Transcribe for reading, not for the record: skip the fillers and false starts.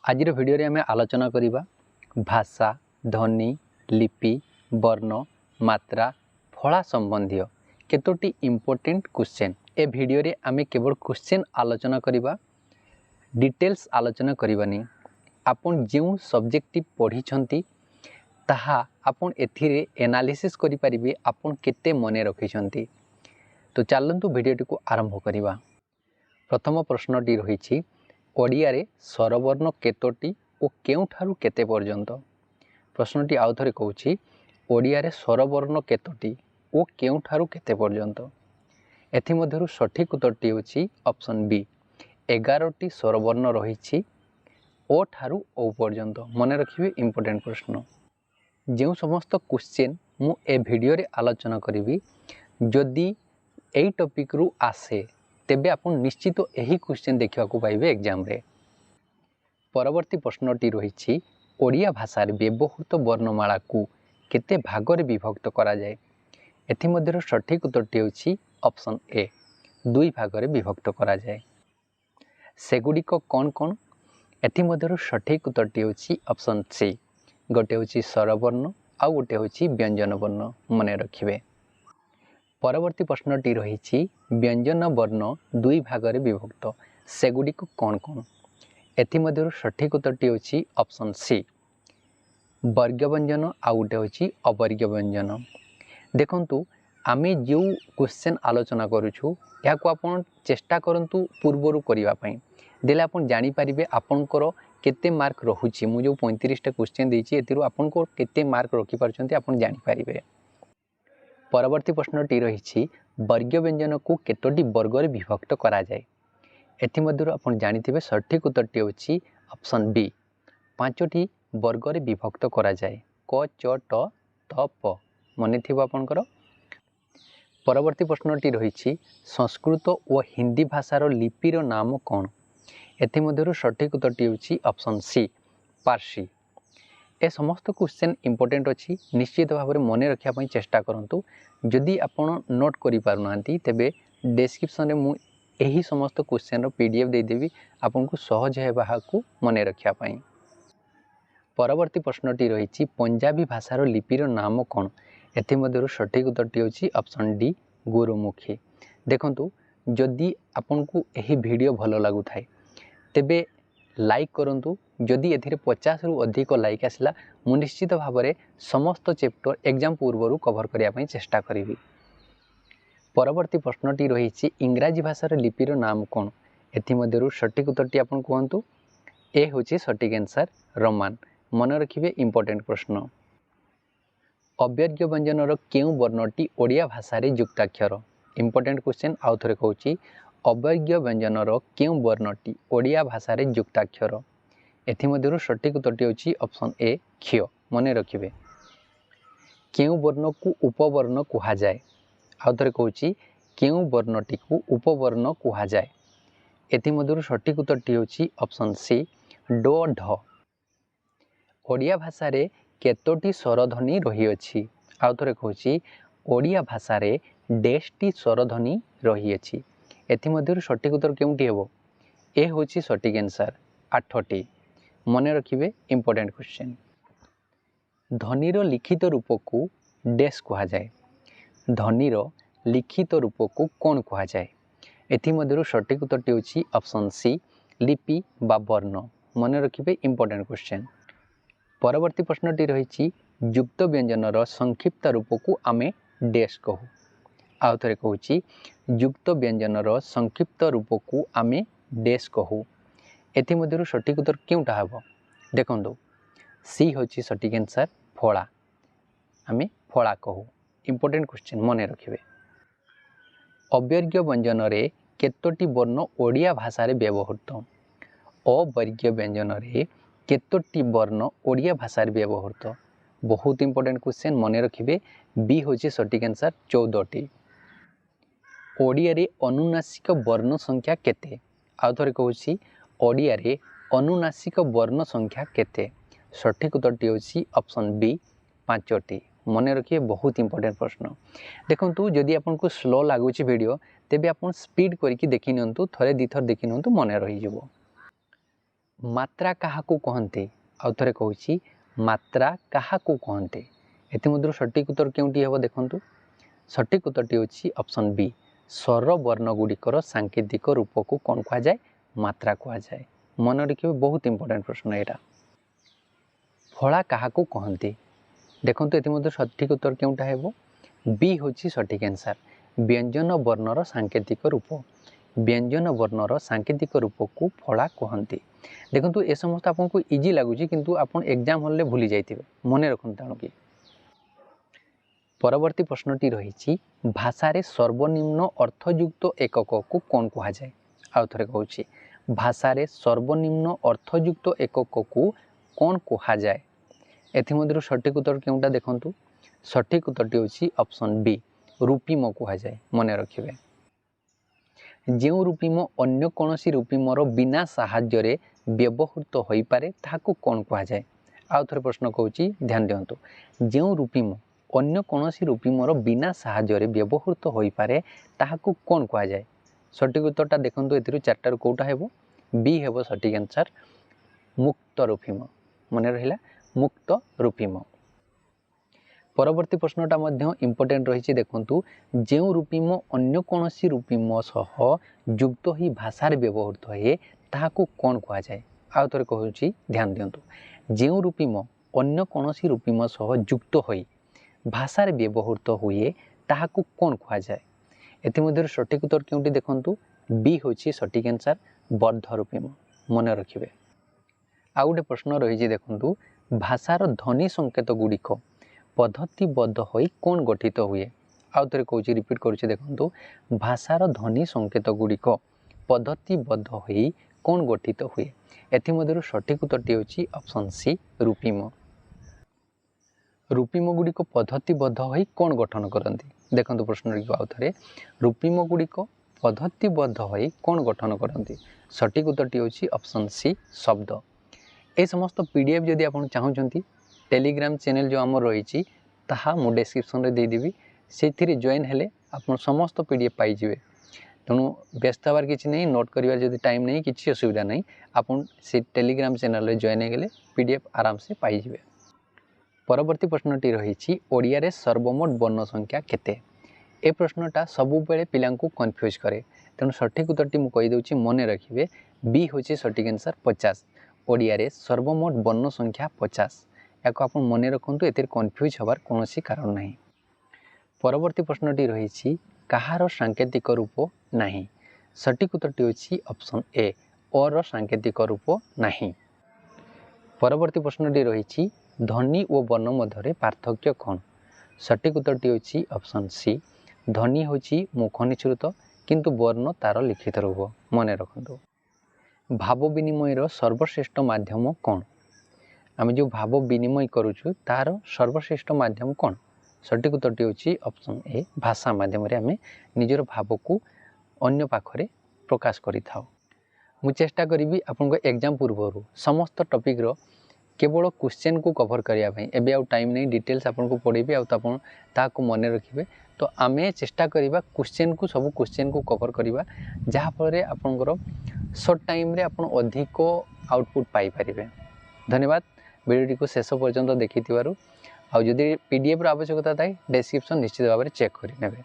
आज भिडियो आम आलोचना करवा भाषा ध्वनि लिपि वर्ण मात्रा फला संबंधी केतोटी इम्पोर्टेंट क्वेश्चन ए भिडियो रे आम केवल क्वेश्चन आलोचना करवा डिटेल्स आलोचना करवानी। आपन जो सब्जेक्ट पढ़ी ताहा आपन एथिरे एनालिसिस करि परिबे आपन केते मने रखिछंती। तो चलतु भिडियोटी को आरंभ करवा। प्रथम प्रश्नटी रही ओडिया रे स्वरवर्ण केतोटी और केउठारु केते पर्यंत। प्रश्नटी आउ थरे कहूछि ओडिया रे स्वरवर्ण केतोटी और केउठारु केते पर्यंत। एथिमध्यरु सठिक उत्तरटी होछि ऑप्शन बी 11टी स्वरवर्ण रही ओ ठारु ओ पर्यंत। मने रखिबे इंपोर्टेंट प्रश्न। जो समस्त क्वेश्चन मु ए भिडियो रे आलोचना करिवि जदि एई टॉपिक रु आसे तेबे आपन निश्चित यही क्वेश्चन देखा पाइबे एग्जाम रे। परवर्ती प्रश्नटी रही ओडिया भाषा व्यवहृत वर्णमाला को केते भागरे विभक्त करा जाए। एथिमध्यरु सठिक उत्तरटी होछि ऑप्शन ए 2 भागरे विभक्त करा जाए। सेगुड़िक कौन कौन? एथिमध्यरु सठिक उत्तरटी होछि ऑप्शन सी गोटे होछि स्वरवर्ण आउ गोटे होछि व्यंजन वर्ण। मने रखिबे। परवर्ती प्रश्नटी रही व्यंजन वर्ण 2 भागरे विभक्त सेगुड़िक कौन कौन? एथिमध्यरु सठिक उत्तरटी होछि ऑप्शन सी वर्ग व्यंजन आउ गोटे होछि अवर्ग व्यंजन। देखंतु आमे जो क्वेश्चन आलोचना करूछु याको आपण चेष्टा करंतु पूर्वरु करिवा पई देले आपण जानि परिबे आपनकर केते मार्क रहुछि। मु जो 35टा क्वेश्चन देछि एतिरु आपनको केते मार्क रखि परछंती आपण जानि परिबे। परवर्ती प्रश्नटी रही वर्ग व्यंजन को केतोटी वर्ग रे विभक्त करा जाए। एथिमध्यरु आपण जानिथिबे सठिक उत्तरटी होछि ऑप्शन बी 5टी वर्ग रे विभक्त करा जाए क च ट त प। मने थिबो आपनकर। परवर्ती प्रश्नटी रही संस्कृत और हिंदी भाषार लिपिर नाम कौन? एथिमध्यरु सठिक उत्तरटी होछि ऑप्शन सी पारसी। ए समस्त क्वेश्चन इंपोर्टेंट अच्छी निश्चित भाव में मन रखा चेष्टा करंतु। जदि आपण नोट करि पारुनांती तेबे डिस्क्रिप्शन में मु एही समस्त क्वेश्चन रो पीडीएफ दे देबी आपनको सहज हेबा को मन रखा पाई। परवर्ती प्रश्नटी रही पंजाबी भाषार लिपिर नाम कौन? एथिमध्यरु सठिक उत्तरटी होछि ऑप्शन डी गुरुमुखी। देखंतु जदि आपनको एही वीडियो भलो लागु थाए तेबे लाइक करंतु। जदि एथिरे 50 रु अधिक लाइक आसला मु निश्चित भाव में समस्त चैप्टर एग्जाम पूर्वरु कवर करिया पई चेष्टा करिवि। परवर्ती प्रश्नटी रही इंग्राजी भाषार लिपिर नाम कौन? एथिमध्यरु सठिक उत्तरटी आपण कहंतु। ए होछि सठिक आंसर रोमान। मन रखिबे इंपोर्टेंट प्रश्न। अवर्ग्य व्यंजनर केउ वर्णटी ओडिया भाषा रे युक्ताक्षर? इंपोर्टेंट क्वेश्चन आउ थरे कहूछि अवर्ग्य व्यंजनर केउ वर्णटी ओडिया भाषा रे युक्ताक्षर? एथिमध्यरु सठिक उत्तरटी होछि ऑप्शन ए क्ष। मने रखिबे। केउ वर्ण को उपवर्ण कुहा जाए? आउ थरे कहूछि केउ वर्णटी को उपवर्ण कुहा जाए? एथिमध्यरु सठिक उत्तरटी होछि ऑप्शन सी ड ढ। ओडिया भाषा रे केतोटी स्वरध्वनि रही अछि? आउ थरे कहूछि ओडिया भाषा रे डेष्टि स्वरध्वनि रही अछि? एथिमध्यरु सठिक उत्तर केउटी हेबो? ए होछि सठिक आंसर 8टी। मने रखिबे इंपोर्टेंट क्वेश्चन। ध्वनिर लिखित रूप को डैश कहा जाए? ध्वनिर लिखित रूप को कौन कहा जाए? एथिमध्यरु सठिक उत्तरटी होछि ऑप्शन सी लिपि बा वर्ण। मने रखिबे इंपोर्टेंट क्वेश्चन। परवर्ती प्रश्नटी रही युक्त व्यंजनर संक्षिप्त रूप को आमे डैश कहू? आउ थरे कहूछि युक्त व्यंजनर संक्षिप्त रूप को आमे डैश कहू? एथिमध्यरु सठिक उत्तर केउटा हबो? देखंतु सी होछि सठिक आंसर फळा। आमे फळा कहू। इंपोर्टेंट क्वेश्चन मने रखिबे। अवर्ग्य व्यंजन रे केतोटी वर्ण ओडिया भाषा रे व्यवहृत? अवर्ग्य व्यंजन रे केतोटी वर्ण ओडिया भाषा रे व्यवहृत? बहुत इंपोर्टेंट क्वेश्चन मने रखिबे। बी होछि सठिक आंसर 14टी। ओडिया रे अनुनासिक वर्ण संख्या केते? आउ थरे कहूछि ओडिया रे अनुनासिक वर्ण संख्या केते? सठिक उत्तरटी होछि ऑप्शन बी 5टी। मने रखिए बहुत इंपोर्टेंट प्रश्न। देखंतु जदि आपनको स्लो लागुछि वीडियो तेबे आपण स्पीड करके देखि नियंतु। थरे दी थर देखि नियंतु मने रहि जिवो। मात्रा काहाकू कहते आउ थे कहूँ मात्रा काहाकू कहते एमध्य सठिक उत्तर केउटी हेब देखंतु सठिक उत्तरटी होछि ऑप्शन बी स्वर वर्ण गुड़िकर सांकेतिक रूप को कौन कह जाए मात्रा कह जाए मन रखिए बहुत इंपोर्टेंट प्रश्न यहाँ फला काहाकू कहते देखंतु एमध्य सठिक उत्तर केउटा हेब बी होछि सठिक आंसर व्यंजन वर्णर सांकेतिक रूप व्यंजन वर्णर सांकेतिक रूप को फला कहते देखंतु ए समस्त आपको इजी लगुच किंतु आपन एग्जाम हॉल में भूली जाइथिबे मने रखंतु ताणु कि परवर्ती प्रश्नटी रही भाषा रे सर्वनिम्न अर्थयुक्त एकक को कौन कह जाए आउ थे कहूँ भाषा रे सर्वनिम्न अर्थयुक्त एकक को कौन कह जाए एमध्य सठिक उत्तर केउटा देखंतु सठिक उत्तरटी होछि ऑप्शन बी रूपिम कह जाए मन रखिए जो रूपिम अन्य कौनसी रूपिमर बिना साहाय्य व्यवहृत हो पारे ताहाकू कौन कह जाए आउ थे प्रश्न कहूँ ध्यान दिंतु जो रूपिम अन्य कौनसी रूपिमर बिना साहाय्य व्यवहृत हो पारे ताहाकू कौन कह जाए सठिक उत्तरटा देखंतु एथिरु चारटार कोउटा हेबो बी हेबो सठिक आंसर मुक्त रूपिम मन रहिला मुक्त रूपिम परवर्ती प्रश्नटा मध्य इंपोर्टेंट रही देखंतु जो रूपिम अन्य कौनसी रूपिम सह युक्त ही भाषार व्यवहृत हुए ताहाकू कौन कह जाए आउ थे कहूँ ध्यान दिंतु जो रूपिम अन्य कौनसी रूपिम सह युक्त हो भाषार व्यवहृत हुए ताहाकू कौन कह जाए एमध्य सठिक उत्तर केउटी देखंतु बी होछि सठिक आंसर बद्ध रूपिम मन रखिए आउ गोटे प्रश्न रही देखंतु भाषार ध्वनि संकेत गुड़िक पद्धतिबद्ध होई कौन गठित हुए आउ थे कहूँ रिपीट करुच्छे देखंतु भाषार ध्वनि संकेत गुड़िक पद्धतिबद्ध होई कौन गठित हुए एमध्य सठिक उत्तरटी होछि ऑप्शन सी रूपिम रूपिम गुड़िक पद्धतिबद्ध होई कौन गठन करती देखंतु प्रश्न आउ थे रूपिम गुड़िक पद्धतिबद्ध होई कौन गठन करती सठिक उत्तरटी होछि ऑप्शन सी शब्द ए समस्त पीडीएफ जदि आप चाहूँगी टेलीग्राम चैनल जो आम रही मु डिस्क्रिप्शन रे दे देबी से जॉइन हेले आप समस्त पीडीएफ पाइबे तेणु व्यस्त हबार किसी नहीं नोट करिवार जदि टाइम नहीं किसी असुविधा नहीं आपन से टेलीग्राम चैनल रे जॉइन हो गले पीडीएफ आराम से पाइबे परवर्ती प्रश्नटी रही ओडिया रे सर्वमोट वर्ण संख्या केते ए प्रश्नटा सबुबेले पिलांकु कन्फ्यूज करे तेणु सठिक उत्तरटी मु कहि दउची मने रखिबे बी होची सठिक आंसर 50 ओडिया रे सर्वमोट वर्ण संख्या 50 याको आपण मने रखंतु एतिर कन्फ्यूज हबार कोनोसी कारण नाही परवर्ती प्रश्नटी रही कहार सांकेतिक रूप नाही सठिक उत्तरटी होची ऑप्शन ए और सांकेतिक रूप नाही परवर्ती प्रश्नटी रही ध्वनि और वर्ण मध्य पार्थक्य कौन सठिक उत्तरटी होची ऑप्शन सी ध्वनि होची मुख निश्रुत किंतु वर्ण तार लिखित रूप मन रखंतु भाव विनिमय सर्वश्रेष्ठ माध्यम कौन आम जो भाव विनिमय करुचु तार सर्वश्रेष्ठ माध्यम कौन सठिक उत्तरटी होची ऑप्शन ए भाषा माध्यम रे आमे निजर भाव को अन्य पाखरे प्रकाश करि थाउ मु चेष्टा करिवि आपनको एग्जाम पूर्व समस्त टॉपिक रो केवल क्वेश्चन को कवर करिया भाई एबे आउ टाइम नहीं डिटेल्स आपनको पढ़ेबी आउ तापन ताको मने रखिबे तो आमे चेष्टा करिबा क्वेश्चन को सब क्वेश्चन को कवर करिबा जहा फल आपनकर शॉर्ट टाइम रे आपन अधिक आउटपुट पाई परिबे धन्यवाद वीडियो को शेष पर्यंत देखिथिबारु आउ जदि पीडीएफ रो आवश्यकता थाए डिस्क्रिप्शन निश्चित भाव में चेक करि नेबे।